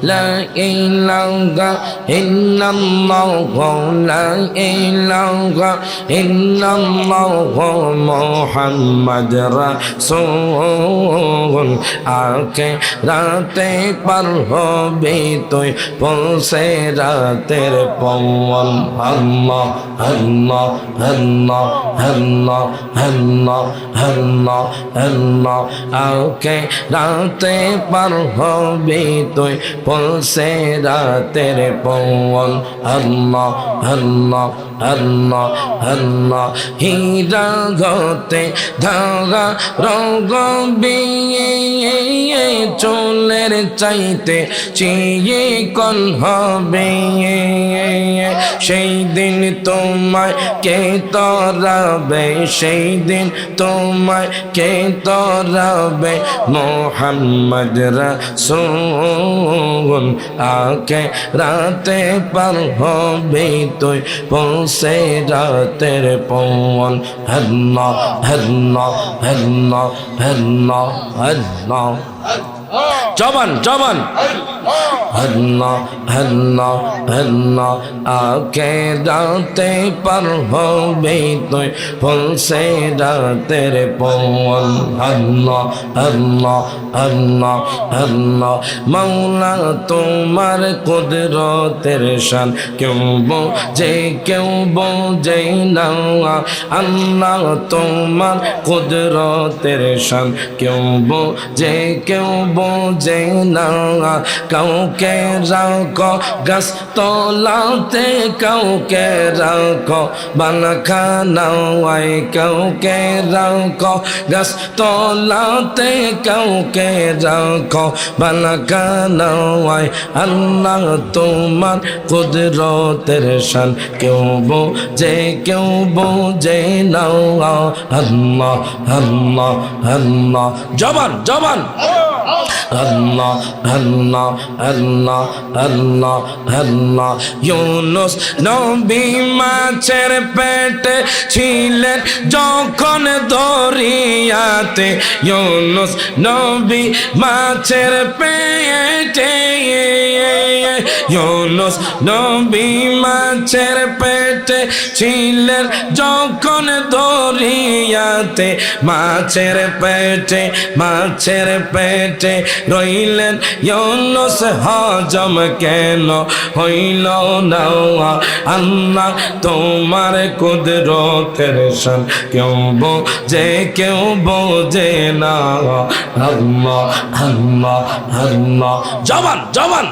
লা ইলাহা ইল্লাল্লাহু লা ইলাহা ইল্লাল্লাহু মুহাম্মাদ রাসূল আকে রাতে পার হবে তুই পৌঁছে রাতের পবন আল্লাহ আল্লাহ আল্লাহ আল্লাহ আল্লাহ আল্লাহ আল্লাহ আকে রাতে পার হবে তুই পৌঁছে রাতের পবন আল্লাহ আল্লাহ আল্লাহ আল্লাহ হীরা গতে ধারা রগবি চুলের চাইতে চিয়ে কোন হবে সেই দিন তোমায় কে তরাবে সেই দিন তোমায় কে তরাবে মুহাম্মদ রাসূল আকে রাতে পার হবে তুই পৌঁছে রাতের পবন আল্লাহ আল্লাহ আল্লাহ আল্লাহ আল্লাহ জবান জবান আল্লাহ আল্লাহ আল্লাহ আকে রাতে পার হবে তুই পৌঁছে রাতের পবন আল্লাহ আল্লাহ আল্লাহ আল্লাহ মাওলা তোমার কুদরতের শান কেউ বোঝে না আল্লাহ তোমার কুদরতের শান কেউ বোঝে না কাউকে রাখো গাছ তলাতে কাউকে রাখো বানাখানায় কাউকে রাখো গাছ তলাতে কাউকে রাখো বানাখানায় আল্লাহ তোমার কুদরতের শান কেউ বোঝে না আল্লাহ আল্লাহ আল্লাহ জবান জবান আল্লাহ আল্লাহ আল্লাহ আল্লাহ আল্লাহ ইউনুস নবী মাছের পেটে ছিলেন যখন দরিয়াতে ইউনুস নবী মাছের পেটে ইউনুস নবী মাছের পেটে ছিলেন যখন দরিয়াতে মাছের পেটে রইলেন ইউনুস হজম কেন হইল না আল্লাহ তোমার কুদরতের শান কেউ বোঝে না আল্লাহ আল্লাহ আল্লাহ জবান জবান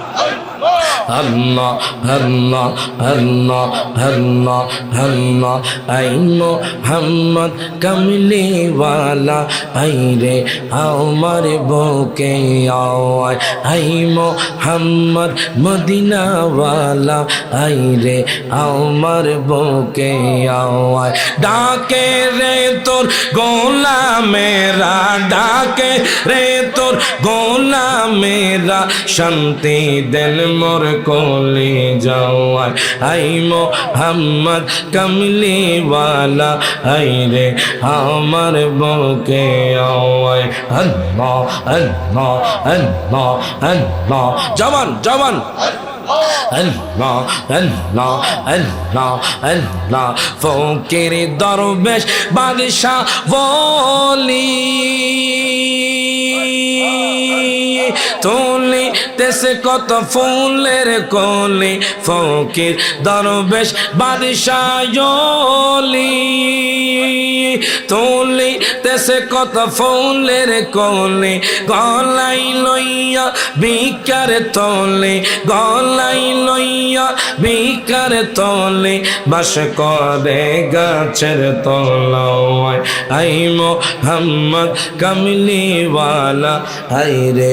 আল্লাহ আল্লাহ আল্লাহ আল্লাহ আল্লাহ আই মুহাম্মদ কামলি ওয়ালা আই রে আমার বুকে আয় আই মুহাম্মদ মদিনা ওয়ালা আই রে আমার বুকে আয় ডাকে রে তোর গোলামেরা ডাকে রে তোর গোলামেরা শান্তি দেন মোর কোলে যাওয়ায় আই মুহাম্মদ কামলি ওয়ালা আই রে আমার বুকে আয় আল্লাহ আল্লাহ আল্লাহ আল্লাহ জবান জবান আল্লাহ আল্লাহ আল্লাহ আল্লাহ ফকির দরবেশ বাদশাহ ওলি তুলিতেছে কত ফুলের কলি ফকির দরবেশ বাদশাহ ওলি তুলিতেছে কত ফুলের কলি গলাই লইয়া ভিকার তলে গলাই লইয়া ভিকার তলে বাস করে গাছের তলায় আই মুহাম্মদ কামলি ওয়ালা আই রে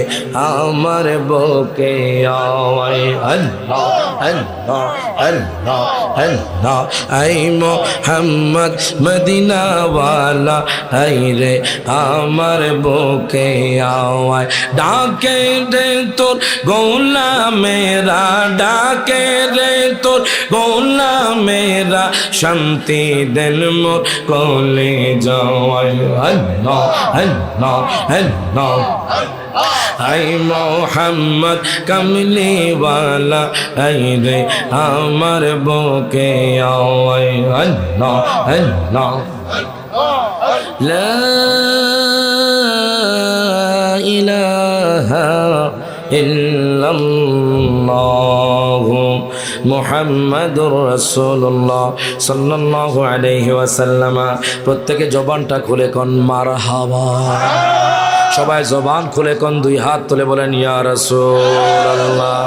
আমার বুকে আয় আল্লাহ আল্লাহ আল্লাহ আল্লাহ আই মুহাম্মদ মদিনা ওয়ালা আই রে আমার বুকে আয় ডাকে রে তোর গোলামেরা ডাকে রে তোর গোলামেরা শান্তি দেন মোর কোলে যাওয়ায় আল্লাহ আল্লাহ আল্লাহ আই মোহাম্মদ কমলি ওয়ালা আই রে আমার বুকে আও আই আল্লাহ আল্লাহ লা ইলাহা ইল্লাল্লাহু মুহাম্মাদুর রাসূলুল্লাহ সাল্লাল্লাহু আলাইহি ওয়াসাল্লাম। প্রত্যেকে জবানটা খুলে কোন মারহাবা। সবাই জবান খুলে কোন দুই হাত তুলে বলেন ইয়া রাসূলুল্লাহ।